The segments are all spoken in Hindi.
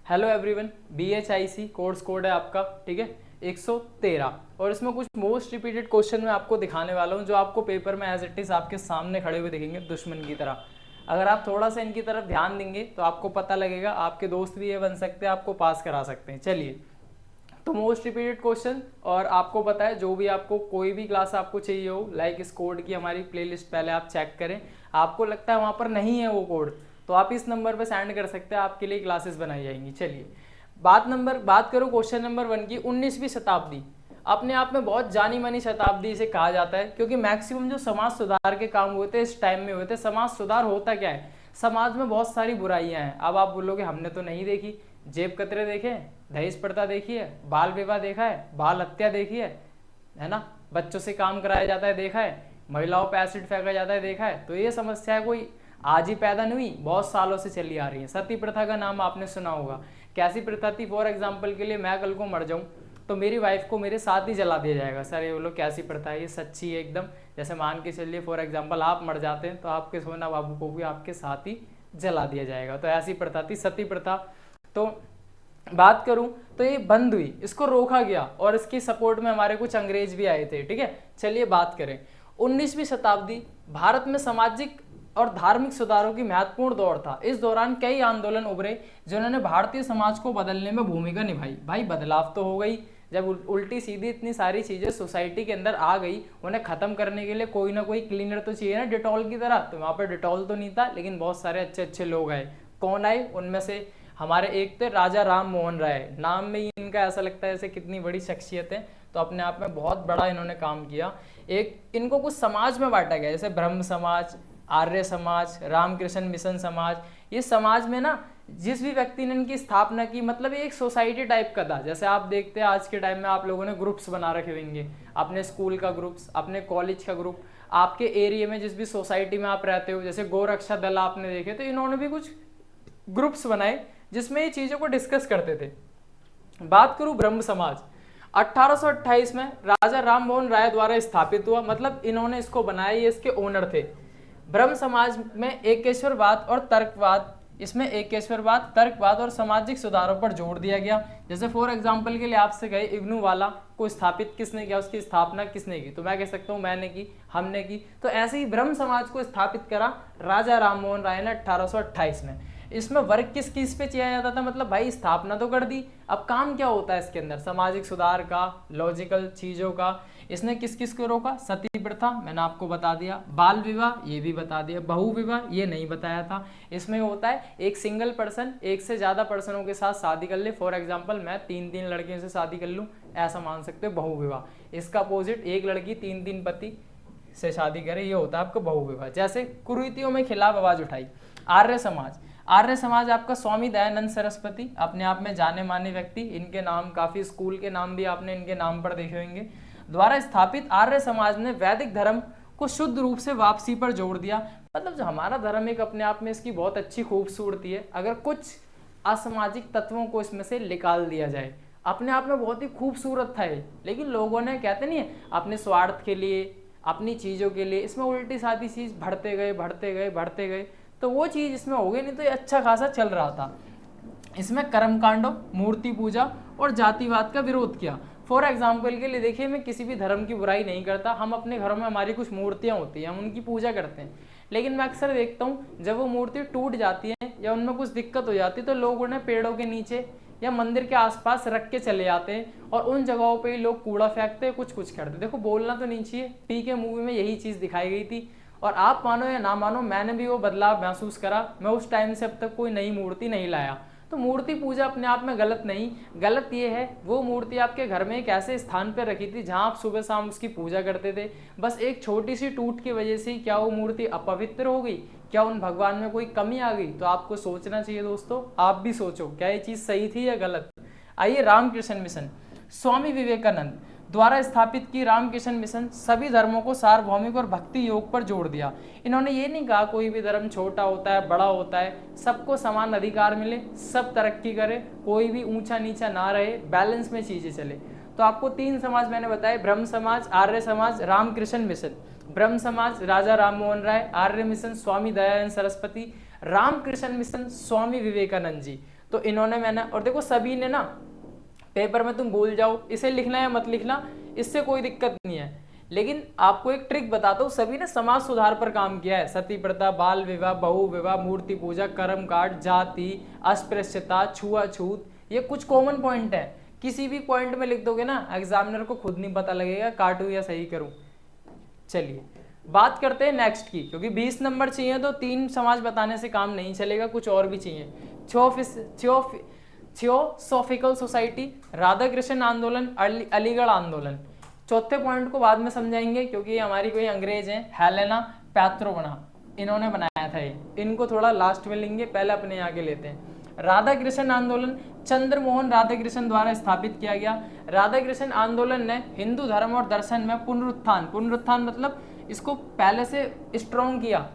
Hello everyone, BHIC course code है आपका, ठीक है 113। और इसमें कुछ मोस्ट रिपीटेड क्वेश्चन मैं आपको दिखाने वाला हूँ जो आपको पेपर में एज इट इज़ आपके सामने खड़े हुए दिखेंगे दुश्मन की तरह। अगर आप थोड़ा सा इनकी तरफ ध्यान देंगे तो आपको पता लगेगा, आपके दोस्त भी ये बन सकते हैं, आपको पास करा सकते हैं। चलिए, तो मोस्ट रिपीटेड क्वेश्चन, और आपको पता है जो भी आपको कोई भी क्लास आपको चाहिए हो, लाइक इस कोड की हमारी प्लेलिस्ट पहले आप चेक करें। आपको लगता है वहाँ पर नहीं है वो कोड, तो आप इस नंबर पे सेंड कर सकते हैं, आपके लिए क्लासेस बनाई जाएंगी। चलिए, बात करो क्वेश्चन नंबर 1 की। 19वीं शताब्दी अपने आप में बहुत जानी मानी शताब्दी इसे कहा जाता है, क्योंकि मैक्सिमम जो समाज सुधार के काम हुए थे इस टाइम में हुए थे। समाज सुधार होता क्या है? समाज में बहुत सारी बुराइयां हैं। अब आप बोलोगे हमने तो नहीं देखी, जेब कतरे देखे, दहेज प्रथा देखी है, बाल विवाह देखा है, बाल हत्या देखी है ना, बच्चों से काम कराया जाता है देखा है, महिलाओं पे एसिड फेंका जाता है देखा है। तो ये समस्या कोई आज ही पैदा नहीं हुई, बहुत सालों से चली आ रही है। सती प्रथा का नाम आपने सुना होगा। कैसी प्रथा थी? फॉर एग्जाम्पल के लिए, मैं कल को मर जाऊं तो मेरी वाइफ को मेरे साथ ही जला दिया जाएगा। सर ये बोलो कैसी प्रथा है? ये सच्ची है एकदम। जैसे मान के चलिए फॉर एग्जाम्पल आप मर जाते हैं तो आपके सोना बाबू को भी आपके साथ ही जला दिया जाएगा। तो ऐसी प्रथा थी सती प्रथा। तो बात करूं तो ये बंद हुई, इसको रोका गया, और इसकी सपोर्ट में हमारे कुछ अंग्रेज भी आए थे, ठीक है। चलिए बात करें, 19वीं शताब्दी भारत में सामाजिक और धार्मिक सुधारों की महत्वपूर्ण दौर था। इस दौरान कई आंदोलन उभरे जिन्होंने भारतीय समाज को बदलने में भूमिका निभाई। भाई बदलाव तो हो गई, जब उल्टी सीधी इतनी सारी चीजें सोसाइटी के अंदर आ गई, उन्हें खत्म करने के लिए कोई ना कोई क्लीनर तो चाहिए ना, डिटॉल की तरह। तो वहां पर डिटॉल तो नहीं था, लेकिन बहुत सारे अच्छे अच्छे लोग आए। कौन आए? उनमें से हमारे एक थे राजा राम मोहन राय। नाम में ही इनका ऐसा लगता है जैसे कितनी बड़ी शख्सियत है, तो अपने आप में बहुत बड़ा इन्होंने काम किया। एक इनको कुछ समाज में बांटा गया, जैसे ब्रह्म समाज, आर्य समाज, रामकृष्ण मिशन समाज। ये समाज में ना जिस भी व्यक्ति ने इनकी स्थापना की, मतलब ये एक सोसाइटी टाइप का था। जैसे आप देखते हैं आज के टाइम में आप लोगों ने ग्रुप्स बना रखे होंगे, अपने स्कूल का ग्रुप्स, अपने कॉलेज का ग्रुप, आपके एरिया में जिस भी सोसाइटी में आप रहते हो, जैसे गोरक्षा दल आपने देखे, तो इन्होंने भी कुछ ग्रुप्स बनाए जिसमें ये चीजों को डिस्कस करते थे। बात करूं ब्रह्म समाज, 1828 में राजा राम मोहन राय द्वारा स्थापित हुआ, मतलब इन्होंने इसको बनाया, ये इसके ओनर थे। ब्रह्म समाज में एकेश्वरवाद और तर्कवाद, इसमें एकेश्वरवाद, तर्कवाद और सामाजिक सुधारों पर जोर दिया गया। जैसे फॉर एग्जांपल के लिए आपसे कहे इग्नू वाला को स्थापित किसने किया, उसकी स्थापना किसने की, तो मैं कह सकता हूँ मैंने की, हमने की। तो ऐसे ही ब्रह्म समाज को स्थापित करा राजा राम मोहन राय ने 1828 में। इसमें वर्क किस किस पे किया जाता था? मतलब भाई स्थापना तो कर दी, अब काम क्या होता है इसके अंदर? सामाजिक सुधार का, लॉजिकल चीजों का। इसने किस किस को रोका? सती प्रथा मैंने आपको बता दिया, बाल विवाह ये भी बता दिया, बहु विवाह ये नहीं बताया था। इसमें होता है एक सिंगल पर्सन एक से ज्यादा पर्सनों के साथ शादी कर ले। फॉर एग्जाम्पल मैं 3 लड़कियों से शादी कर लूँ, ऐसा मान सकते हो बहु विवाह। इसका अपोजिट एक लड़की 3 पति से शादी करे, ये होता है आपका बहु विवाह। जैसे कुरीतियों में खिलाफ आवाज उठाई आर्य समाज। आर्य समाज आपका स्वामी दयानंद सरस्वती, अपने आप में जाने माने व्यक्ति, इनके नाम काफी स्कूल के नाम भी आपने इनके नाम पर देखे होंगे, द्वारा स्थापित आर्य समाज ने वैदिक धर्म को शुद्ध रूप से वापसी पर जोड़ दिया। मतलब जो हमारा धर्म एक अपने आप में इसकी बहुत अच्छी खूबसूरती है, अगर कुछ असामाजिक तत्वों को इसमें से निकाल दिया जाए, अपने आप में बहुत ही खूबसूरत था ये। लेकिन लोगों ने, कहते नहीं है, अपने स्वार्थ के लिए, अपनी चीजों के लिए इसमें उल्टी सादी चीज बढ़ते गए, तो वो चीज इसमें हो गई। नहीं तो ये अच्छा खासा चल रहा था। इसमें कर्मकांडों, मूर्ति पूजा और जातिवाद का विरोध किया। फॉर एग्जाम्पल के लिए देखिए, मैं किसी भी धर्म की बुराई नहीं करता, हम अपने घरों में हमारी कुछ मूर्तियां होती हैं, हम उनकी पूजा करते हैं। लेकिन मैं अक्सर देखता हूँ जब वो मूर्ति टूट जाती है या उनमें कुछ दिक्कत हो जाती है, तो लोग उन्हें पेड़ों के नीचे या मंदिर के आसपास रख के चले जाते हैं, और उन जगहों पे ही लोग कूड़ा फेंकते हैं, कुछ कुछ करते हैं। देखो बोलना तो नहीं चाहिए, पी के मूवी में यही चीज दिखाई गई थी। और आप मानो या ना मानो, मैंने भी वो बदलाव महसूस करा। मैं उस टाइम से अब तक कोई नई मूर्ति नहीं लाया। तो मूर्ति पूजा अपने आप में गलत नहीं, गलत ये है वो मूर्ति आपके घर में एक ऐसे स्थान पर रखी थी जहां आप सुबह शाम उसकी पूजा करते थे, बस एक छोटी सी टूट की वजह से क्या वो मूर्ति अपवित्र हो गई? क्या उन भगवान में कोई कमी आ गई? तो आपको सोचना चाहिए दोस्तों, आप भी सोचो क्या ये चीज सही थी या गलत। आइए, रामकृष्ण मिशन, स्वामी विवेकानंद द्वारा स्थापित की रामकृष्ण मिशन सभी धर्मों को सार्वभौमिक और भक्ति योग पर जोड़ दिया। इन्होंने ये नहीं कहा कोई भी धर्म छोटा होता है, बड़ा होता है, सबको समान अधिकार मिले, सब तरक्की करे, कोई भी ऊंचा नीचा ना रहे, बैलेंस में चीजें चले। तो आपको 3 समाज मैंने बताए, ब्रह्म समाज, आर्य समाज, रामकृष्ण मिशन। ब्रह्म समाज राजा राम मोहन राय, आर्य मिशन स्वामी दयानंद सरस्वती, रामकृष्ण मिशन स्वामी विवेकानंद जी। तो इन्होंने मैंने, और देखो सभी ने ना, पेपर में तुम भूल जाओ इसे लिखना या मत लिखना, इससे कोई दिक्कत नहीं है, लेकिन आपको एक ट्रिक बताता हूँ, सभी ने समाज सुधार पर काम किया है। सती प्रथा, बाल विवाह, बहु विवाह, मूर्ति पूजा, कर्म कांड, जाति, अस्पृश्यता, छुआछूत, ये कुछ कॉमन पॉइंट है। किसी भी पॉइंट में लिख दोगे ना, एग्जामिनर को खुद नहीं पता लगेगा काटूं या सही करूं। चलिए बात करते हैं नेक्स्ट की, क्योंकि 20 नंबर चाहिए तो 3 समाज बताने से काम नहीं चलेगा, कुछ और भी चाहिए। थियोसॉफिकल सोसाइटी, राधा कृष्ण आंदोलन, अलीगढ़ आंदोलन। चौथे पॉइंट को बाद में समझाएंगे, क्योंकि ये हमारी कोई अंग्रेज हैं, हेलेना पैत्रोवना, इन्होंने बनाया था ये, इनको थोड़ा लास्ट में लेंगे, पहले अपने यहाँ के लेते हैं। राधा कृष्ण आंदोलन चंद्रमोहन राधाकृष्ण द्वारा स्थापित किया गया। राधा कृष्ण आंदोलन ने हिंदू धर्म और दर्शन में पुनरुत्थान मतलब इसको पहले से स्ट्रॉन्ग किया,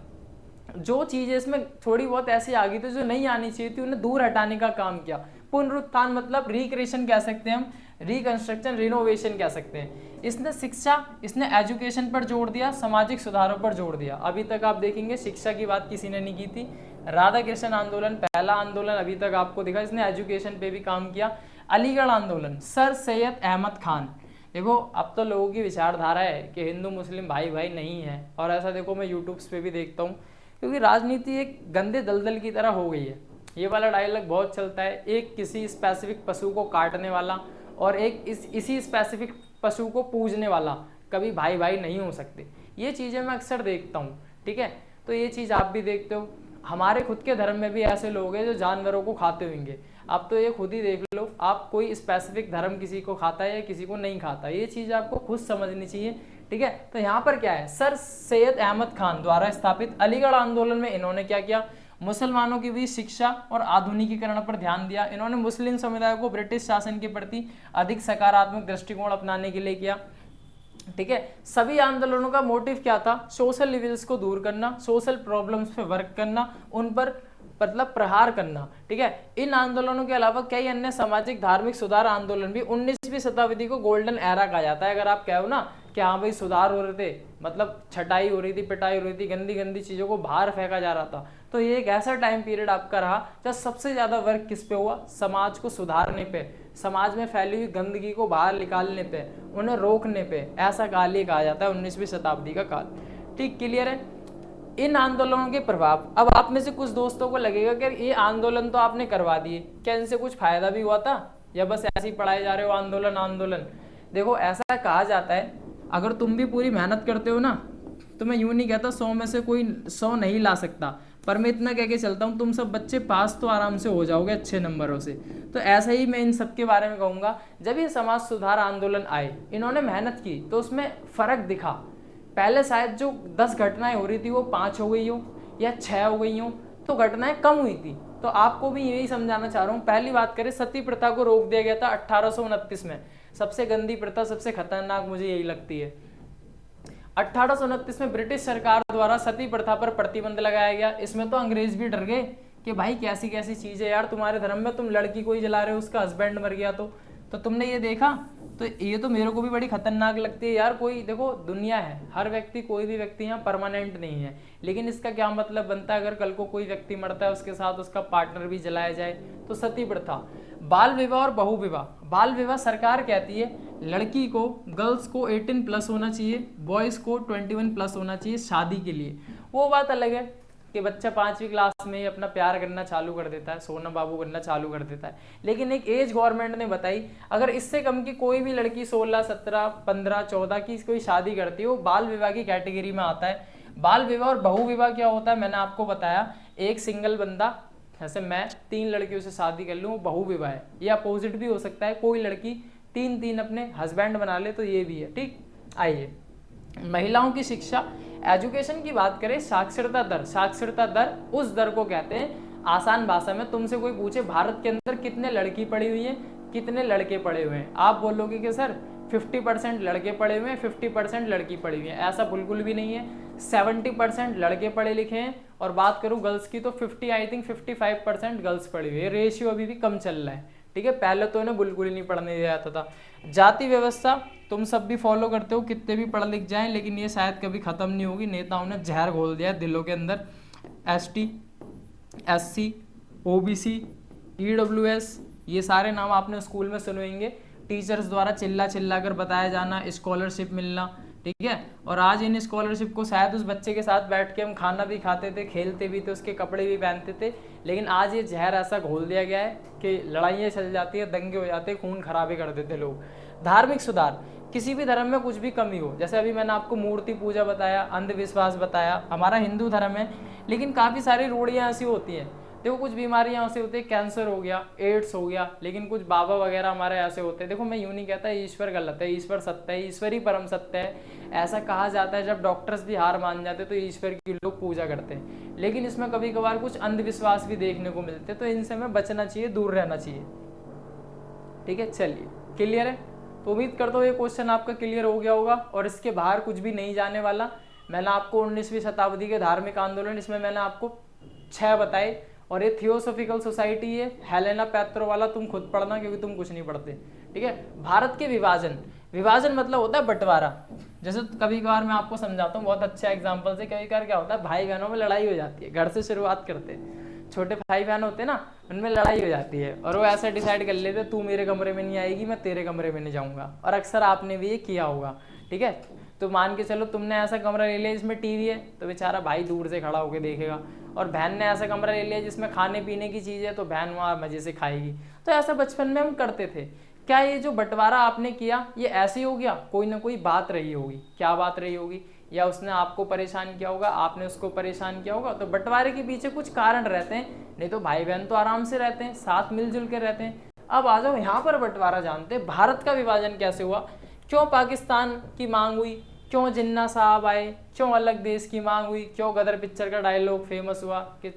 जो चीजें इसमें थोड़ी बहुत ऐसी आ गई थी जो नहीं आनी चाहिए थी उन्हें दूर हटाने का काम किया। पुनरुत्थान मतलब रिक्रिएशन कह सकते हैं हम, रिकंस्ट्रक्शन, रिनोवेशन कह सकते हैं। इसने शिक्षा, इसने एजुकेशन पर जोर दिया, सामाजिक सुधारों पर जोर दिया। अभी तक आप देखेंगे शिक्षा की बात किसी ने नहीं की थी। राधा कृष्ण आंदोलन पहला आंदोलन अभी तक आपको दिखा, इसने एजुकेशन पे भी काम किया। अलीगढ़ आंदोलन सर सैयद अहमद खान। देखो अब तो लोगों की विचारधारा है कि हिंदू मुस्लिम भाई भाई नहीं है, और ऐसा देखो मैं यूट्यूब्स पे भी देखता हूँ, क्योंकि राजनीति एक गंदे दलदल की तरह हो गई है। ये वाला डायलॉग बहुत चलता है, एक किसी स्पेसिफिक पशु को काटने वाला और एक इसी स्पेसिफिक पशु को पूजने वाला कभी भाई भाई नहीं हो सकते। ये चीज़ें मैं अक्सर देखता हूँ, ठीक है, तो ये चीज़ आप भी देखते हो। हमारे खुद के धर्म में भी ऐसे लोग हैं जो जानवरों को खाते होंगे। आप तो ये खुद ही देख लो, आप कोई स्पेसिफिक धर्म किसी को खाता है या किसी को नहीं खाता, ये चीज़ आपको खुद समझनी चाहिए, ठीक है। तो यहाँ पर क्या है, सर सैयद अहमद खान द्वारा स्थापित अलीगढ़ आंदोलन में इन्होंने क्या किया, मुसलमानों की भी शिक्षा और आधुनिकीकरण पर ध्यान दिया। इन्होंने मुस्लिम समुदाय को ब्रिटिश शासन के प्रति अधिक सकारात्मक दृष्टिकोण अपनाने के लिए किया, ठीक है। सभी आंदोलनों का मोटिव क्या था, सोशल इविल्स को दूर करना, सोशल प्रॉब्लम्स पे वर्क करना, उन पर मतलब प्रहार करना, ठीक है। इन आंदोलनों के अलावा कई अन्य सामाजिक धार्मिक सुधार आंदोलन भी 19वीं शताब्दी को गोल्डन एरा कहा जाता है। अगर आप कहो ना कि हाँ भाई सुधार हो रहे थे, मतलब छटाई हो रही थी, पिटाई हो रही थी, गंदी गंदी चीज़ों को बाहर फेंका जा रहा था, तो ये एक ऐसा टाइम पीरियड आपका रहा जब सबसे ज़्यादा वर्क किस पे हुआ, समाज को सुधारने पे, समाज में फैली हुई गंदगी को बाहर निकालने पे, उन्हें रोकने पे। ऐसा काल ये कहा जाता है 19वीं शताब्दी का काल, ठीक, क्लियर है। इन आंदोलनों के प्रभाव, अब आप में से कुछ दोस्तों को लगेगा कि ये आंदोलन तो आपने करवा दिए, क्या इनसे कुछ फायदा भी हुआ था या बस ऐसे ही पढ़ाए जा रहे हो आंदोलन आंदोलन। देखो ऐसा कहा जाता है, अगर तुम भी पूरी मेहनत करते हो ना, तो मैं यूँ नहीं कहता 100 में से कोई 100 नहीं ला सकता, पर मैं इतना कह के चलता हूँ तुम सब बच्चे पास तो आराम से हो जाओगे अच्छे नंबरों से। तो ऐसा ही मैं इन सब के बारे में कहूँगा। जब ये समाज सुधार आंदोलन आए, इन्होंने मेहनत की तो उसमें फ़र्क दिखा। पहले शायद जो 10 घटनाएं हो रही थी वो 5 हो गई हो या 6 हो गई हो, तो घटनाएं कम हुई थी। तो आपको भी यही समझाना चाह रहा हूँ। पहली बात करें, सती प्रथा को रोक दिया गया था 1829 में। सबसे गंदी प्रथा, सबसे खतरनाक मुझे यही लगती है। 1829 में ब्रिटिश सरकार द्वारा सती प्रथा पर प्रतिबंध लगाया गया। इसमें तो अंग्रेज भी डर गए कि भाई कैसी कैसी चीज़ है यार, तुम्हारे धर्म में तुम लड़की को ही जला रहे हो, उसका हस्बैंड मर गया तो तुमने ये देखा, तो ये तो मेरे को भी बड़ी खतरनाक लगती है यार। कोई देखो दुनिया है, हर व्यक्ति, कोई भी व्यक्ति यहाँ परमानेंट नहीं है, लेकिन इसका क्या मतलब बनता है अगर कल को कोई व्यक्ति मरता है उसके साथ उसका पार्टनर भी जलाया जाए, तो सती प्रथा। बाल विवाह और बहु विवाह। बाल विवाह सरकार कहती है लड़की को, गर्ल्स को 18+ होना चाहिए, बॉयज़ को 21+ होना चाहिए शादी के लिए। वो बात अलग है कि बच्चा 5वीं क्लास में ही अपना प्यार करना चालू कर देता है, सोना बाबू करना चालू कर देता है, लेकिन एक एज गवर्नमेंट ने बताई अगर इससे कम की कोई भी लड़की 16, 17, 15, 14 की कोई शादी करती है वो बाल विवाह की कैटेगरी में आता है। बाल विवाह और बहु विवाह क्या होता है मैंने आपको बताया। एक सिंगल बंदा, जैसे मैं 3 लड़कियों से शादी कर लूँ, बहु विवाह है। ये अपोजिट भी हो सकता है, कोई लड़की 3 अपने हस्बैंड बना ले, तो ये भी है, ठीक। आइए, महिलाओं की शिक्षा, एजुकेशन की बात करें, साक्षरता दर। साक्षरता दर उस दर को कहते हैं, आसान भाषा में तुमसे कोई पूछे भारत के अंदर कितने लड़की पढ़ी हुई है, कितने लड़के पढ़े हुए हैं, आप बोलोगे कि सर 50% लड़के पढ़े हुए हैं, 50% लड़की पढ़ी हुई है। ऐसा बिल्कुल भी नहीं है, 70% लड़के पढ़े लिखे हैं, और बात करूं गर्ल्स की तो 55% गर्ल्स पढ़ी हुई है। रेशियो अभी भी कम चल रहा है, ठीक है। पहले तो इन्हें बिल्कुल ही नहीं पढ़ने दिया जाता था। जाति व्यवस्था तुम सब भी फॉलो करते हो, कितने भी पढ़ लिख जाएं, लेकिन ये शायद कभी खत्म नहीं होगी। नेताओं ने जहर घोल दिया दिलों के अंदर। ST, SC, OBC, EWS, ये सारे नाम आपने स्कूल में सुने होंगे। टीचर्स द्वारा चिल्ला चिल्ला कर बताया जाना, स्कॉलरशिप मिलना, ठीक है। और आज इन स्कॉलरशिप को शायद उस बच्चे के साथ बैठ के हम खाना भी खाते थे, खेलते भी थे, उसके कपड़े भी पहनते थे, लेकिन आज ये जहर ऐसा घोल दिया गया है कि लड़ाइयाँ चल जाती है, दंगे हो जाते हैं, खून खराबे कर देते लोग। धार्मिक सुधार, किसी भी धर्म में कुछ भी कमी हो, जैसे अभी मैंने आपको मूर्ति पूजा बताया, अंधविश्वास बताया, हमारा हिंदू धर्म है, लेकिन काफ़ी सारी रूढ़ियाँ ऐसी होती हैं। देखो कुछ बीमारियाँ ऐसे होती है, कैंसर हो गया, एड्स हो गया, लेकिन कुछ बाबा वगैरह हमारे ऐसे होते हैं। देखो मैं यूँ नहीं कहता ईश्वर गलत है, ईश्वर सत्य है, ईश्वर ही परम सत्य है। ऐसा कहा जाता है जब डॉक्टर्स भी हार मान जाते तो ईश्वर की लोग पूजा करते हैं, लेकिन इसमें कभी कभार कुछ अंधविश्वास भी देखने को मिलते हैं, तो इनसे हमें बचना चाहिए, दूर रहना चाहिए, ठीक है। चलिए, क्लियर है? तो उम्मीद करता हूँ ये क्वेश्चन आपका क्लियर हो गया होगा और इसके बाहर कुछ भी नहीं जाने वाला। मैंने आपको 19वीं शताब्दी के धार्मिक आंदोलन, इसमें मैंने आपको 6 बताए, और ये थियोसॉफिकल सोसाइटी है, हेलेना पैत्रो वाला तुम खुद पढ़ना क्योंकि तुम कुछ नहीं पढ़ते, ठीक है। भारत के विभाजन, विभाजन मतलब होता है बंटवारा। जैसे कभी कभार मैं आपको समझाता हूँ बहुत अच्छा एग्जाम्पल से, कभी कभार क्या होता है भाई बहनों में लड़ाई हो जाती है, घर से शुरुआत करते हैं, छोटे भाई बहन होते हैं ना, उनमें लड़ाई हो जाती है और वो ऐसा डिसाइड कर लेते तू मेरे कमरे में नहीं आएगी, मैं तेरे कमरे में नहीं जाऊँगा, और अक्सर आपने भी ये किया होगा, ठीक है। तो मान के चलो तुमने ऐसा कमरा ले लिया जिसमें टीवी है, तो बेचारा भाई दूर से खड़ा होकर देखेगा, और बहन ने ऐसा कमरा ले लिया जिसमें खाने पीने की चीज़ है, तो बहन वहाँ मज़े से खाएगी। तो ऐसा बचपन में हम करते थे। क्या ये जो बंटवारा आपने किया ये ऐसे हो गया? कोई ना कोई बात रही होगी। क्या बात रही होगी? या उसने आपको परेशान किया होगा, आपने उसको परेशान किया होगा। तो बंटवारे के पीछे कुछ कारण रहते हैं, नहीं तो भाई बहन तो आराम से रहते हैं, साथ मिलजुल के रहते हैं। अब आ जाओ यहाँ पर बंटवारा जानते हैं, भारत का विभाजन कैसे हुआ, क्यों पाकिस्तान की मांग हुई, क्यों जिन्ना साहब आए, क्यों अलग देश की मांग हुई, क्यों गदर पिक्चर का डायलॉग फेमस हुआ कि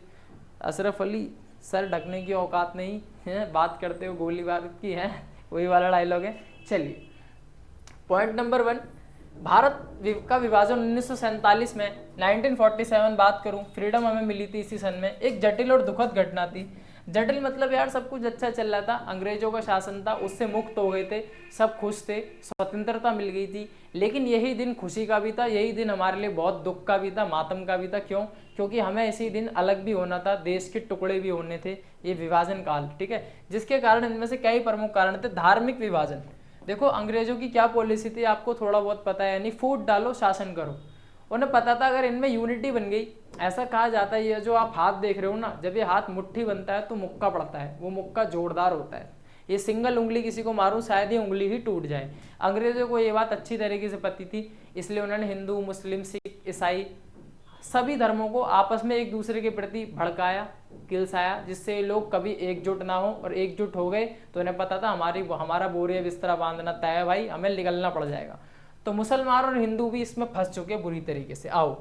अशरफ अली सर ढकने की औकात नहीं है, बात करते हो गोलीबार की है, वही वाला डायलॉग है। चलिए, पॉइंट नंबर 1, भारत का विभाजन 1947 में, 1947 बात करूं, फ्रीडम हमें मिली थी इसी सन में। एक जटिल और दुखद घटना थी। जटिल मतलब यार सब कुछ अच्छा चल रहा था, अंग्रेजों का शासन था, उससे मुक्त हो गए थे, सब खुश थे, स्वतंत्रता मिल गई थी। लेकिन यही दिन खुशी का भी था, यही दिन हमारे लिए बहुत दुख का भी था, मातम का भी था। क्यों? क्योंकि हमें इसी दिन अलग भी होना था, देश के टुकड़े भी होने थे, ये विभाजन काल, ठीक है। जिसके कारण इनमें से कई प्रमुख कारण थे। धार्मिक विभाजन, देखो अंग्रेजों की क्या पॉलिसी थी आपको थोड़ा बहुत पता है, यानी फूट डालो शासन करो। उन्हें पता था अगर इनमें यूनिटी बन गई, ऐसा कहा जाता है ये जो आप हाथ देख रहे हो ना, जब ये हाथ मुट्ठी बनता है तो मुक्का पड़ता है, वो मुक्का जोरदार होता है। ये सिंगल उंगली किसी को मारूं शायद ये उंगली ही टूट जाए। अंग्रेजों को ये बात अच्छी तरीके से पता थी, इसलिए उन्होंने हिंदू, मुस्लिम, सिख, ईसाई सभी धर्मों को आपस में एक दूसरे के प्रति भड़काया, किलसाया, जिससे लोग कभी एकजुट ना हो, और एकजुट हो गए तो उन्हें पता था हमारा बोरिया बिस्तरा बांधना तय है भाई, हमें निकलना पड़ जाएगा। तो मुसलमान और हिंदू भी इसमें फंस चुके बुरी तरीके से। आओ,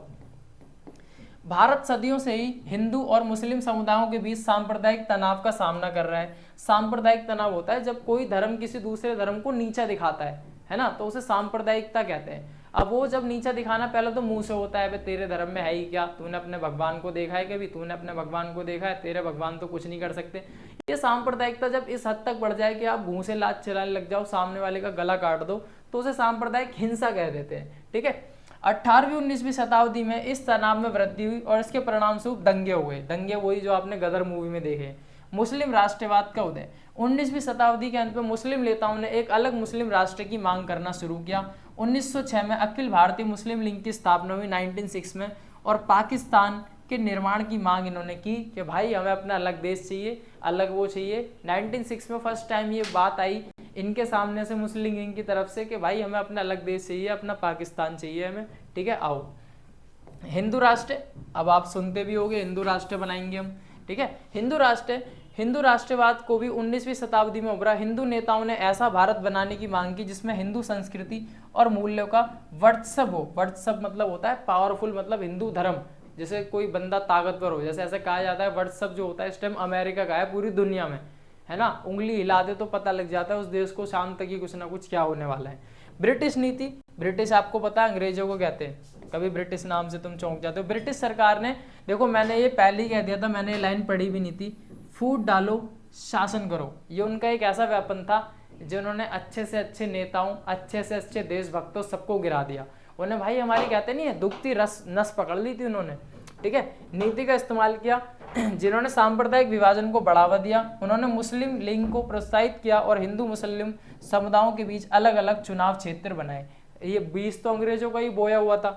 भारत सदियों से ही हिंदू और मुस्लिम समुदायों के बीच सांप्रदायिक तनाव का सामना कर रहा है। सांप्रदायिक तनाव होता है जब कोई धर्म किसी दूसरे धर्म को नीचा दिखाता है ना, तो उसे सांप्रदायिकता कहते हैं। अब वो जब नीचा दिखाना पहले तो मुंह से होता है, तेरे धर्म में है ही क्या, तूने अपने भगवान को देखा है कभी, तूने अपने भगवान को देखा है, तेरे भगवान तो कुछ नहीं कर सकते। ये सांप्रदायिकता जब इस हद तक बढ़ जाए कि आप मुंह से लात चलाने लग जाओ, सामने वाले का गला काट दो, तो उसे सांप्रदायिक हिंसा कह देते हैं, ठीक है। 18वीं 19वीं शताब्दी में इस तनाव में वृद्धि हुई और इसके परिणाम स्वरूप दंगे हुए। दंगे वही जो आपने गदर मूवी में देखे। मुस्लिम राष्ट्रवाद का उदय, 19वीं शताब्दी के अंत में मुस्लिम नेताओं ने एक अलग मुस्लिम राष्ट्र की मांग करना शुरू किया। 1906 में अखिल भारतीय मुस्लिम लीग की स्थापना हुई 1906 में, और पाकिस्तान के निर्माण की मांग इन्होंने की कि भाई हमें अपना अलग देश चाहिए, अलग वो चाहिए। 1906 में फर्स्ट टाइम ये बात आई इनके सामने से मुस्लिम लीग की तरफ से कि भाई हमें अपना अलग देश चाहिए, अपना पाकिस्तान चाहिए हमें, ठीक है। आओ, हिंदू राष्ट्र, अब आप सुनते भी होंगे हिंदू राष्ट्र बनाएंगे हम, ठीक है। हिंदू राष्ट्रवाद को भी 19वीं शताब्दी में उभरा। हिंदू नेताओं ने ऐसा भारत बनाने की मांग की जिसमें हिंदू संस्कृति और मूल्यों का वर्चस्व हो। वर्चस्व मतलब होता है पावरफुल, मतलब हिंदू धर्म, जैसे कोई बंदा ताकतवर हो, जैसे ऐसा कहा जाता है वर्चस्व जो होता है इस टाइम अमेरिका का है पूरी दुनिया में, है ना। उंगली हिला दे तो पता लग जाता है उस देश को शाम तक ही कुछ ना कुछ क्या होने वाला है। ब्रिटिश नीति, ब्रिटिश आपको पता है अंग्रेजों को कहते हैं, कभी ब्रिटिश नाम से तुम चौंक जाते हो। ब्रिटिश सरकार ने, देखो मैंने ये पहले ही कह दिया था, मैंने ये लाइन पढ़ी भी नहीं थी, फूट डालो शासन करो। ये उनका एक ऐसा वेपन था जिन्होंने अच्छे से अच्छे नेताओं, अच्छे से अच्छे देशभक्तों सबको गिरा दिया। उन्हें भाई हमारी कहते नहीं है दुखती नस पकड़ ली थी उन्होंने, ठीक है। नीति का इस्तेमाल किया, जिन्होंने सांप्रदायिक विभाजन को बढ़ावा दिया, उन्होंने मुस्लिम लीग को प्रोत्साहित किया और हिंदू मुस्लिम समुदायों के बीच अलग अलग चुनाव क्षेत्र बनाए। ये 20 तो अंग्रेजों का ही बोया हुआ था।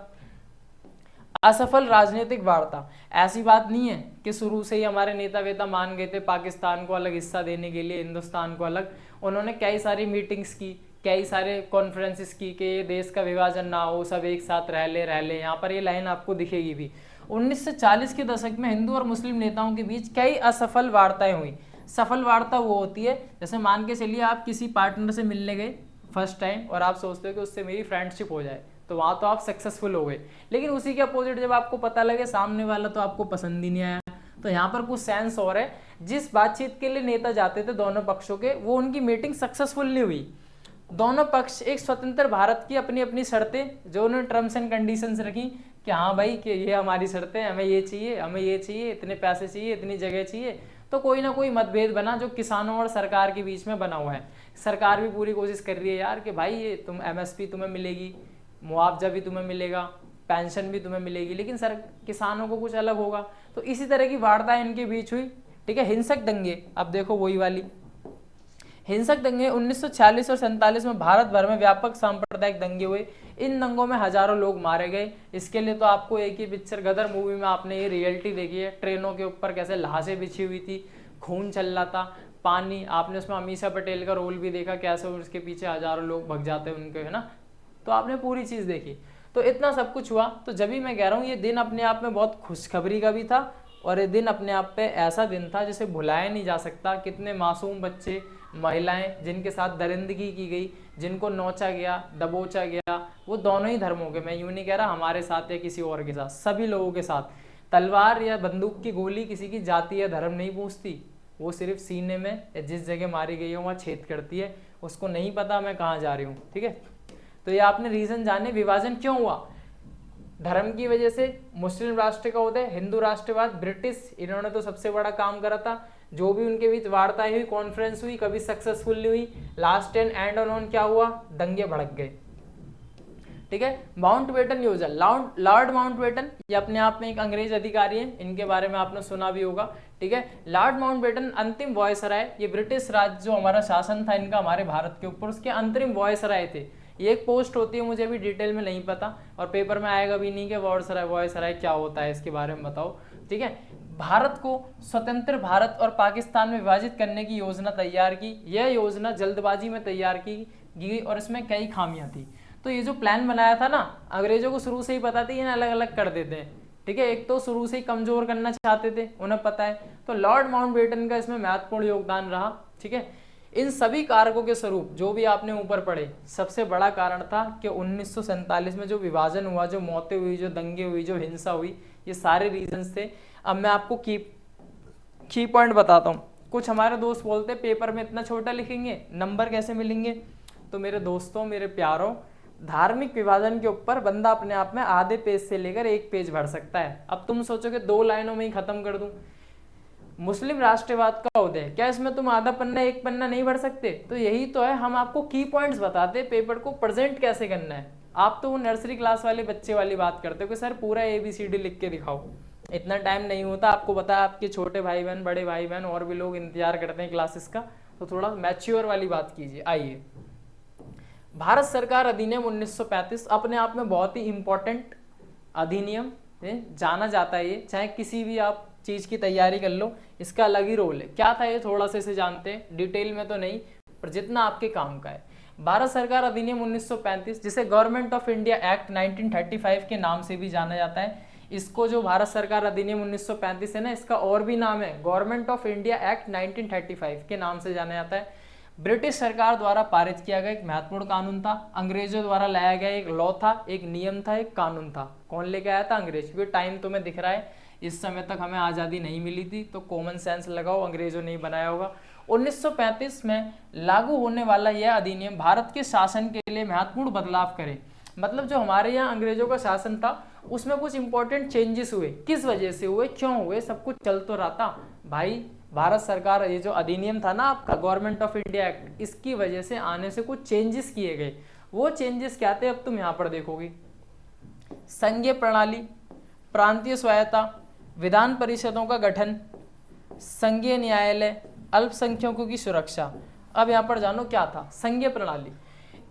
असफल राजनीतिक वार्ता, ऐसी बात नहीं है कि शुरू से ही हमारे नेता वेता मान गए थे पाकिस्तान को अलग हिस्सा देने के लिए, हिंदुस्तान को अलग। उन्होंने कई सारी मीटिंग्स की, कई सारे कॉन्फ्रेंसेस की कि ये देश का विभाजन ना हो, सब एक साथ रह ले। यहाँ पर ये लाइन आपको दिखेगी भी। 1940 के दशक में हिंदू और मुस्लिम नेताओं के बीच कई असफल वार्ताएं हुई। सफल वार्ता वो होती है जैसे मान के चलिए आप किसी पार्टनर से मिलने गए फर्स्ट टाइम और आप सोचते हो कि उससे मेरी फ्रेंडशिप हो जाए, तो वहाँ तो आप सक्सेसफुल हो गए। लेकिन उसी के अपोजिट जब आपको पता लगे सामने वाला तो आपको पसंद ही नहीं आया, तो यहाँ पर कुछ सेंस और है। जिस बातचीत के लिए नेता जाते थे दोनों पक्षों के, वो उनकी मीटिंग सक्सेसफुल नहीं हुई। दोनों पक्ष एक स्वतंत्र भारत की अपनी अपनी शर्तें, जो उन्होंने टर्म्स एंड कंडीशंस रखी कि हाँ भाई कि ये हमारी शर्तें, हमें ये चाहिए, हमें ये चाहिए, इतने पैसे चाहिए, इतनी जगह चाहिए। तो कोई ना कोई मतभेद बना जो किसानों और सरकार के बीच में बना हुआ है। सरकार भी पूरी कोशिश कर रही है यार कि भाई ये तुम MSP तुम्हें मिलेगी, मुआवजा भी तुम्हें मिलेगा, पेंशन भी तुम्हें मिलेगी, लेकिन सर किसानों को कुछ अलग होगा। तो इसी तरह की वार्ताएं इनके बीच हुई, ठीक है। हिंसक दंगे, अब देखो वही वाली हिंसक दंगे 1946 और 47 में भारत भर में व्यापक सांप्रदायिक दंगे हुए। इन दंगों में हजारों लोग मारे गए। इसके लिए तो आपको एक ही पिक्चर गदर मूवी में आपने ये रियलिटी देखी है, ट्रेनों के ऊपर कैसे लाशें बिछी हुई थी, खून चल रहा था, पानी, आपने उसमें अमीषा पटेल का रोल भी देखा, कैसे उसके पीछे हजारों लोग भग जाते हैं उनके, है ना। तो आपने पूरी चीज़ देखी। तो इतना सब कुछ हुआ। तो जब भी मैं कह रहा हूँ ये दिन अपने आप में बहुत खुशखबरी का भी था, और ये दिन अपने आप पे ऐसा दिन था जिसे भुलाया नहीं जा सकता। कितने मासूम बच्चे, महिलाएं जिनके साथ दरिंदगी की गई, जिनको नोचा गया, दबोचा गया, वो दोनों ही धर्मों के, मैं यूँ नहीं कह रहा हमारे साथ या किसी और के साथ, सभी लोगों के साथ। तलवार या बंदूक की गोली किसी की जाति या धर्म नहीं पूछती, वो सिर्फ सीने में या जिस जगह मारी गई हो वहाँ छेद करती है। उसको नहीं पता मैं कहाँ जा रही हूँ, ठीक है। तो ये आपने रीजन जाने विभाजन क्यों हुआ। धर्म की वजह से मुस्लिम राष्ट्र का उदय, हिंदू राष्ट्रवाद, ब्रिटिश, इन्होंने तो सबसे बड़ा काम करा था। जो भी उनके बीच वार्ताएं हुई, कॉन्फ्रेंस हुई, कभी सक्सेसफुल नहीं हुई। लास्ट एंड ऑन क्या हुआ, दंगे भड़क गए, ठीक है। माउंटबेटन योजना, लॉर्ड माउंटबेटन ये अपने आप में एक अंग्रेज अधिकारी है, इनके बारे में आपने सुना भी होगा, ठीक है। लॉर्ड माउंटबेटन अंतिम वॉयसराय, ये ब्रिटिश राज जो हमारा शासन था इनका हमारे भारत के ऊपर, उसके अंतरिम वॉयसराय थे। ये एक पोस्ट होती है, मुझे अभी डिटेल में नहीं पता और पेपर में आएगा भी नहीं कि वॉयसराय क्या होता है, इसके बारे में बताओ, ठीक है। भारत को स्वतंत्र भारत और पाकिस्तान में विभाजित करने की योजना तैयार की। यह योजना जल्दबाजी में तैयार की गई और इसमें कई खामियां थी। तो ये जो प्लान बनाया था ना, अंग्रेजों को शुरू से ही पता थी इन्हें अलग अलग कर देते हैं, ठीक है। एक तो शुरू से ही कमजोर करना चाहते थे, उन्हें पता है। तो लॉर्ड माउंटबेटन का इसमें महत्वपूर्ण योगदान रहा, ठीक है। इन सभी कारकों के स्वरूप जो भी आपने ऊपर पढ़े, सबसे बड़ा कारण था कि 1947 में जो विभाजन हुआ, जो मौतें हुई, जो दंगे हुई, जो हिंसा हुई, ये सारे रीजंस थे। अब मैं आपको की पॉइंट बताता हूँ। कुछ हमारे दोस्त बोलते हैं पेपर में इतना छोटा लिखेंगे, नंबर कैसे मिलेंगे। तो मेरे दोस्तों, मेरे प्यारों, धार्मिक विभाजन के ऊपर बंदा अपने आप में आधे पेज से लेकर एक पेज भर सकता है। अब तुम सोचो कि 2 लाइनों में ही खत्म कर दूं। मुस्लिम राष्ट्रवाद का उदय, क्या इसमें तुम आधा पन्ना, एक पन्ना नहीं भर सकते। तो यही तो है, हम आपको की पॉइंट्स बताते, पेपर को प्रेजेंट कैसे करना है। आप तो वो नर्सरी क्लास वाले बच्चे वाली बात करते हो कि सर पूरा ABCD लिख के दिखाओ। इतना टाइम नहीं होता, आपको पता है आपके छोटे भाई बहन, बड़े भाई बहन और भी लोग इंतजार करते हैं क्लासेस का, तो थोड़ा मैच्योर वाली बात कीजिए। आइए, भारत सरकार अधिनियम 1935 अपने आप में बहुत ही इंपॉर्टेंट अधिनियम जाना जाता है। ये चाहे किसी भी आप चीज की तैयारी कर लो, इसका अलग ही रोल है। क्या था ये, थोड़ा सा इसे जानते हैं, डिटेल में तो नहीं पर जितना आपके काम का है। भारत सरकार अधिनियम 1935, जिसे गवर्नमेंट ऑफ इंडिया एक्ट 1935 के नाम से भी जाना जाता है। इसको जो भारत सरकार अधिनियम 1935 है ना, इसका और भी नाम है, गवर्नमेंट ऑफ इंडिया एक्ट 1935 के नाम से जाना जाता है। ब्रिटिश सरकार द्वारा पारित किया गया एक महत्वपूर्ण कानून था। अंग्रेजों द्वारा लाया गया एक लॉ था, एक नियम था, एक कानून था। कौन लेके आया था, अंग्रेज। क्योंकि टाइम तुम्हें दिख रहा है, इस समय तक हमें आज़ादी नहीं मिली थी, तो कॉमन सेंस लगाओ, अंग्रेजों ने ही बनाया होगा। 1935 में लागू होने वाला यह अधिनियम भारत के शासन के लिए महत्वपूर्ण बदलाव करे। मतलब जो हमारे यहाँ अंग्रेजों का शासन था उसमें कुछ इंपॉर्टेंट चेंजेस हुए। किस वजह से हुए, क्यों हुए, सब कुछ चल तो रहा था भाई। भारत सरकार, ये जो अधिनियम था ना आपका गवर्नमेंट ऑफ इंडिया एक्ट, इसकी वजह से आने से कुछ चेंजेस किए गए। वो चेंजेस क्या थे अब तुम यहाँ पर देखोगे। संघीय प्रणाली, प्रांतीय स्वायत्ता, विधान परिषदों का गठन, संघीय न्यायालय, अल्पसंख्यकों की सुरक्षा। अब यहाँ पर जानो क्या था संघीय प्रणाली।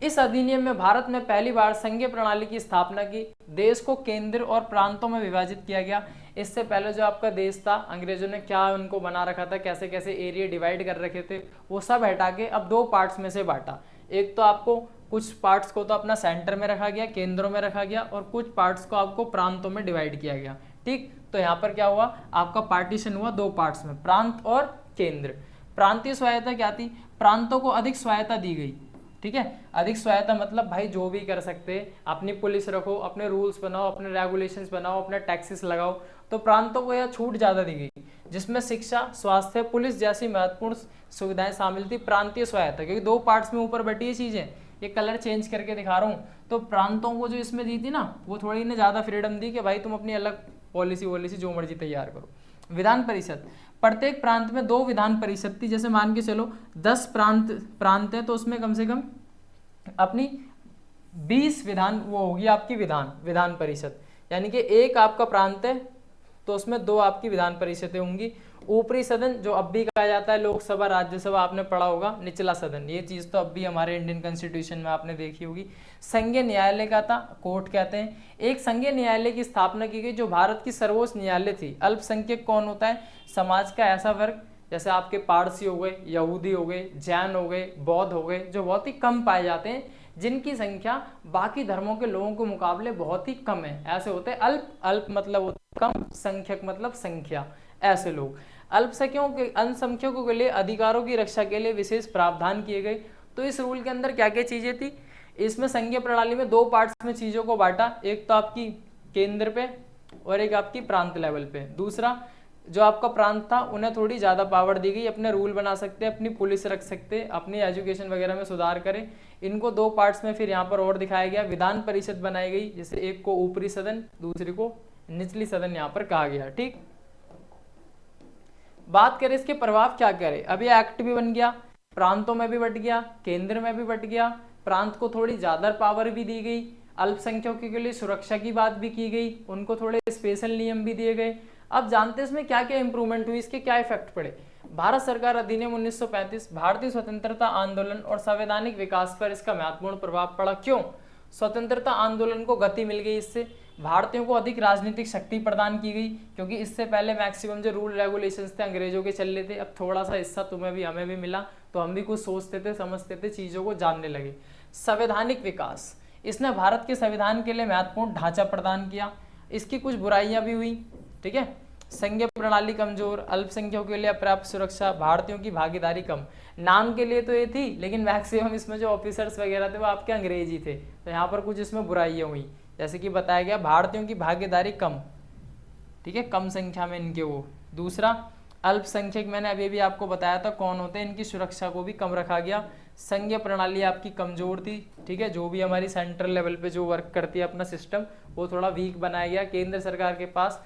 इस अधिनियम में भारत में पहली बार संघीय प्रणाली की स्थापना की। देश को केंद्र और प्रांतों में विभाजित किया गया। इससे पहले जो आपका देश था, अंग्रेजों ने क्या उनको बना रखा था, कैसे कैसे एरिया डिवाइड कर रखे थे, वो सब हटा के अब दो पार्ट्स में से बांटा। एक तो आपको कुछ पार्ट्स को तो अपना सेंटर में रखा गया, केंद्रों में रखा गया, और कुछ पार्ट्स को आपको प्रांतों में डिवाइड किया गया। ठीक, तो यहाँ पर क्या हुआ, आपका पार्टीशन हुआ दो पार्ट्स में, प्रांत और केंद्र। प्रांतीय स्वायत्ता क्या थी, प्रांतों को अधिक स्वायत्ता दी गई। ठीक है, अधिक स्वायत्ता मतलब भाई जो भी कर सकते, अपनी पुलिस रखो, अपने रूल्स बनाओ, अपने रेगुलेशंस बनाओ, अपने टैक्सेस लगाओ। तो प्रांतों को यह छूट ज़्यादा दी गई, जिसमें शिक्षा, स्वास्थ्य, पुलिस जैसी महत्वपूर्ण सुविधाएं शामिल थी। प्रांतीय स्वायत्ता, क्योंकि दो पार्ट्स में ऊपर बटी ये चीज़ें, ये कलर चेंज करके दिखा रहा हूँ। तो प्रांतों को जो इसमें दी थी ना, वो थोड़ी इन्हें ज़्यादा फ्रीडम दी कि भाई तुम अपनी अलग पॉलिसी वॉलिसी जो मर्जी तैयार करो। विधान परिषद, प्रत्येक प्रांत में 2 विधान परिषद थी। जैसे मान के चलो 10 प्रांत है तो उसमें कम से कम अपनी 20 विधान वो होगी आपकी विधान परिषद। यानी कि एक आपका प्रांत है तो उसमें 2 आपकी विधान परिषदें होंगी। ऊपरी सदन जो अब भी कहा जाता है लोकसभा, राज्यसभा, आपने पढ़ा होगा। निचला सदन, ये चीज़ तो अब भी हमारे इंडियन कॉन्स्टिट्यूशन में आपने देखी होगी। संघीय न्यायालय का था, कोर्ट कहते हैं। एक संघीय न्यायालय की स्थापना की गई जो भारत की सर्वोच्च न्यायालय थी। अल्पसंख्यक कौन होता है, समाज का ऐसा वर्ग जैसे आपके पारसी हो गए, यहूदी हो गए, जैन हो गए, बौद्ध हो गए, जो बहुत ही कम पाए जाते हैं, जिनकी संख्या बाकी धर्मों के लोगों के मुकाबले बहुत ही कम है। ऐसे होते हैं अल्प मतलब कम, संख्यक मतलब संख्या, ऐसे लोग। अल्पसंख्यकों के लिए अधिकारों की रक्षा के लिए विशेष प्रावधान किए गए। तो इस रूल के अंदर क्या क्या चीजें थी, इसमें संघीय प्रणाली में 2 पार्ट्स में चीजों को बांटा, एक तो आपकी केंद्र पे और एक आपकी प्रांत लेवल पे। दूसरा जो आपका प्रांत था उन्हें थोड़ी ज़्यादा पावर दी गई, अपने रूल बना सकते, अपनी पुलिस रख सकते, अपनी एजुकेशन वगैरह में सुधार करें। इनको 2 पार्ट्स में फिर यहाँ पर और दिखाया गया। विधान परिषद बनाई गई, जैसे एक को ऊपरी सदन, दूसरी को निचली सदन यहाँ पर कहा गया। ठीक, बात करें इसके प्रभाव क्या करे। अब ये एक्ट भी बन गया, प्रांतों में भी बट गया, केंद्र में भी बट गया, प्रांत को थोड़ी ज़्यादा पावर भी दी गई, अल्पसंख्यकों के लिए सुरक्षा की बात भी की गई, उनको थोड़े स्पेशल नियम भी दिए गए। अब जानते हैं इसमें क्या क्या इंप्रूवमेंट हुई, इसके क्या इफेक्ट पड़े। भारत सरकार अधिनियम 1935 भारतीय स्वतंत्रता आंदोलन और संवैधानिक विकास पर इसका महत्वपूर्ण प्रभाव पड़ा। क्यों, स्वतंत्रता आंदोलन को गति मिल गई, इससे भारतीयों को अधिक राजनीतिक शक्ति प्रदान की गई, क्योंकि इससे पहले मैक्सिमम जो रूल रेगुलेशंस थे अंग्रेजों के चल रहे थे, अब थोड़ा सा हिस्सा तुम्हें भी हमें भी मिला, तो हम भी कुछ सोचते थे, समझते थे, चीज़ों को जानने लगे। संवैधानिक विकास, इसने भारत के संविधान के लिए महत्वपूर्ण ढांचा प्रदान किया। इसकी कुछ बुराइयां भी हुई। ठीक है, संघीय प्रणाली कमजोर, अल्पसंख्यकों के लिए अपर्याप्त सुरक्षा, भारतीयों की भागीदारी कम। नाम के लिए तो ये थी, लेकिन मैक्सिमम इसमें जो ऑफिसर्स वगैरह थे वो आपके अंग्रेज ही थे, तो यहाँ पर कुछ इसमें बुराइयां हुई। जैसे कि बताया गया भारतीयों की भागीदारी कम, ठीक है, कम संख्या में इनके वो। दूसरा, अल्पसंख्यक मैंने अभी भी आपको बताया था कौन होते हैं, इनकी सुरक्षा को भी कम रखा गया। संघीय प्रणाली आपकी कमजोर थी। ठीक है, जो भी हमारी सेंट्रल लेवल पे जो वर्क करती है अपना सिस्टम, वो थोड़ा वीक बनाया गया। केंद्र सरकार के पास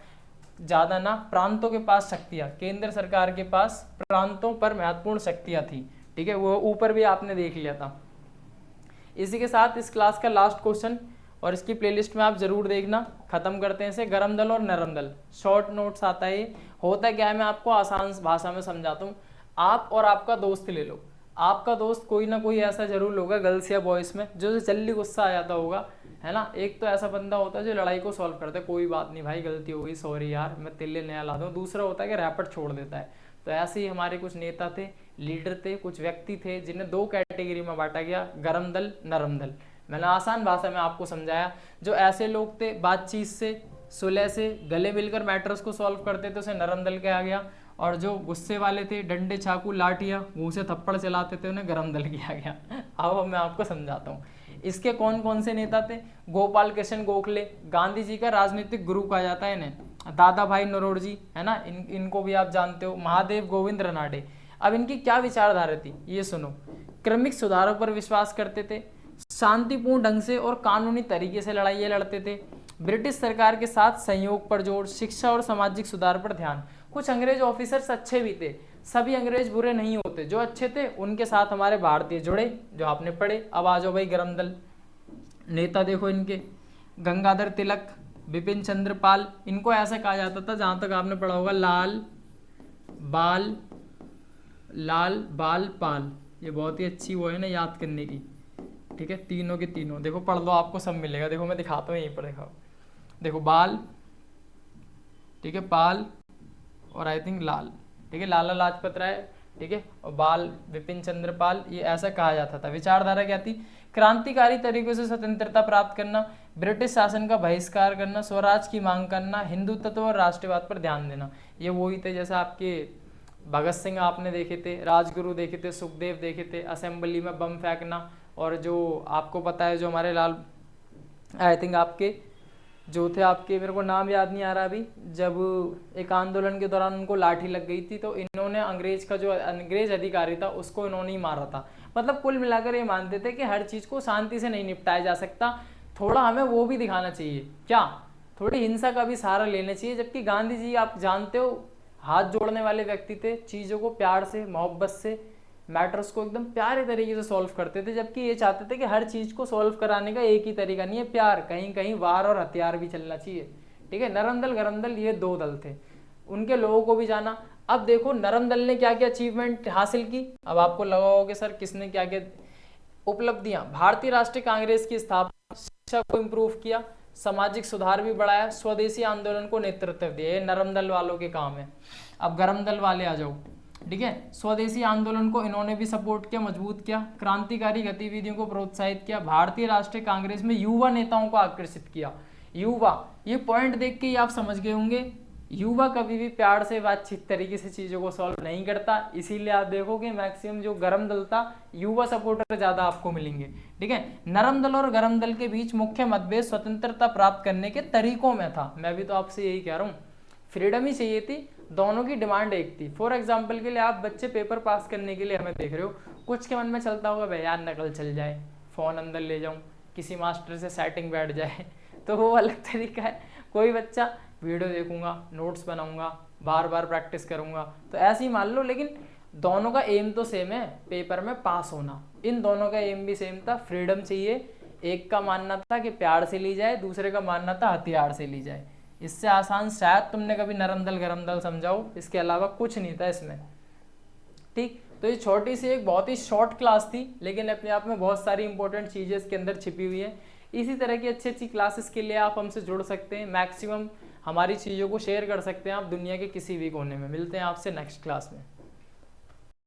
ज़्यादा ना, प्रांतों के पास शक्तियाँ, केंद्र सरकार के पास प्रांतों पर महत्वपूर्ण शक्तियाँ थी। ठीक है, वो ऊपर भी आपने देख लिया था। इसी के साथ इस क्लास का लास्ट क्वेश्चन, और इसकी प्लेलिस्ट में आप जरूर देखना। खत्म करते हैं इसे, गरम दल और नरम दल, शॉर्ट नोट्स आता है। ये होता क्या है, मैं आपको आसान भाषा में समझाता हूँ। आप और आपका दोस्त ले लो, आपका दोस्त कोई ना कोई ऐसा जरूर होगा गर्ल्स या बॉयज़ में जो जल्दी गुस्सा आ जाता होगा, है ना। एक तो ऐसा बंदा होता है जो लड़ाई को सॉल्व करता है, कोई बात नहीं भाई गलती हो गई, सॉरी यार, मैं तेरे लिए नया ला दूँ। दूसरा होता है कि रैपट छोड़ देता है। तो ऐसे ही हमारे कुछ नेता थे, लीडर थे, कुछ व्यक्ति थे जिन्हें 2 कैटेगरी में बांटा गया, गरम दल, नरम दल। मैंने आसान भाषा में आपको समझाया। जो ऐसे लोग थे बातचीत से, सुलह से, गले मिलकर मैटर्स को सॉल्व करते थे, उसे नरम दल किया गया। और जो गुस्से वाले थे, डंडे, चाकू, लाठियाँ, मुंह से थप्पड़ चलाते थे, उन्हें गरम दल किया गया। अब मैं आपको समझाता हूँ इसके कौन कौन से नेता थे। गोपाल कृष्ण गोखले, गांधी जी का राजनीतिक गुरु कहा जाता है इन्हें। दादा भाई नौरोजी, है ना, इनको भी आप जानते हो। महादेव गोविंद रनाडे। अब इनकी क्या विचारधारा थी ये सुनो। क्रमिक सुधारों पर विश्वास करते थे, शांतिपूर्ण ढंग से और कानूनी तरीके से लड़ाइयाँ लड़ते थे, ब्रिटिश सरकार के साथ सहयोग पर जोर, शिक्षा और सामाजिक सुधार पर ध्यान। कुछ अंग्रेज ऑफिसर्स अच्छे भी थे, सभी अंग्रेज बुरे नहीं होते, जो अच्छे थे उनके साथ हमारे भारतीय जुड़े, जो आपने पढ़े। अब आ जाओ भाई गरम दल। नेता देखो इनके, गंगाधर तिलक, विपिन चंद्र पाल, इनको ऐसा कहा जाता था, जहाँ तक आपने पढ़ा होगा, लाल बाल पाल। ये बहुत ही अच्छी वो है ना याद करने की, ठीक है, तीनों के तीनों देखो पढ़ लो, आपको सब मिलेगा। देखो मैं दिखाता हूँ यहीं पर, देखो बाल, ठीक है, पाल और आई थिंक लाल, ठीक है, लाला लाजपत राय, ठीक है, और बाल विपिन चंद्र पाल, ये ऐसा कहा जाता था। विचारधारा क्या थी? क्रांतिकारी तरीकों से स्वतंत्रता प्राप्त करना, ब्रिटिश शासन का बहिष्कार करना, स्वराज की मांग करना, हिंदुत्व और राष्ट्रवाद पर ध्यान देना। ये वही थे जैसे आपके भगत सिंह आपने देखे थे, राजगुरु देखे थे, सुखदेव देखे थे, असेंबली में बम फेंकना, और जो आपको पता है जो हमारे लाल, आई थिंक आपके जो थे, आपके मेरे को नाम याद नहीं आ रहा अभी, जब एक आंदोलन के दौरान उनको लाठी लग गई थी, तो इन्होंने अंग्रेज का जो अंग्रेज अधिकारी था उसको इन्होंने ही मारा था। मतलब कुल मिलाकर ये मानते थे कि हर चीज़ को शांति से नहीं निपटाया जा सकता, थोड़ा हमें वो भी दिखाना चाहिए, क्या, थोड़ी हिंसा का भी सहारा लेना चाहिए। जबकि गांधी जी आप जानते हो हाथ जोड़ने वाले व्यक्ति थे, चीज़ों को प्यार से, मोहब्बत से, मैटर्स को एकदम प्यारे तरीके से सॉल्व करते थे। जबकि ये चाहते थे कि हर चीज़ को सॉल्व कराने का एक ही तरीका नहीं है, प्यार, कहीं कहीं वार और हथियार भी चलना चाहिए, ठीक है। नरम दल गरम दल ये दो दल थे, उनके लोगों को भी जाना। अब देखो नरम दल ने क्या क्या अचीवमेंट हासिल की, अब आपको लगा होगा कि सर किसने क्या क्या उपलब्धियां। भारतीय राष्ट्रीय कांग्रेस की स्थापना, शिक्षा को इम्प्रूव किया, सामाजिक सुधार भी बढ़ाया, स्वदेशी आंदोलन को नेतृत्व दिया, ये नरम दल वालों के काम है। अब गरम दल वाले आ जाओ, ठीक है, स्वदेशी आंदोलन को इन्होंने भी सपोर्ट किया, मजबूत किया, क्रांतिकारी गतिविधियों को प्रोत्साहित किया, भारतीय राष्ट्रीय कांग्रेस में युवा नेताओं को आकर्षित किया। युवा, ये पॉइंट देख के ही आप समझ गए होंगे, युवा कभी भी प्यार से बातचीत तरीके से चीज़ों को सॉल्व नहीं करता, इसीलिए आप देखोगे मैक्सिमम जो गरम दल था युवा सपोर्टर ज़्यादा आपको मिलेंगे, ठीक है। नरम दल और गरम दल के बीच मुख्य मतभेद स्वतंत्रता प्राप्त करने के तरीकों में था। मैं भी तो आपसे यही कह रहा हूँ, फ्रीडम ही चाहिए थी, दोनों की डिमांड एक थी। फॉर एग्जाम्पल के लिए आप बच्चे पेपर पास करने के लिए हमें देख रहे हो, कुछ के मन में चलता होगा भाई यार नकल चल जाए, फ़ोन अंदर ले जाऊँ, किसी मास्टर से सेटिंग बैठ जाए तो वो अलग तरीका है। कोई बच्चा वीडियो देखूंगा, नोट्स बनाऊंगा, बार बार प्रैक्टिस करूंगा, तो ऐसे ही मान लो। लेकिन दोनों का एम तो सेम है, पेपर में पास होना। इन दोनों का एम भी सेम था, फ्रीडम चाहिए। एक का मानना था कि प्यार से ली जाए, दूसरे का मानना था हथियार से ली जाए। इससे आसान शायद तुमने कभी नरम दल गरम दल समझाओ, इसके अलावा कुछ नहीं था इसमें, ठीक। तो ये छोटी सी एक बहुत ही शॉर्ट क्लास थी, लेकिन अपने आप में बहुत सारी इंपॉर्टेंट चीज़ें इसके अंदर छिपी हुई है। इसी तरह की अच्छी अच्छी क्लासेस के लिए आप हमसे जुड़ सकते हैं, मैक्सिमम हमारी चीज़ों को शेयर कर सकते हैं आप दुनिया के किसी भी कोने में। मिलते हैं आपसे नेक्स्ट क्लास में।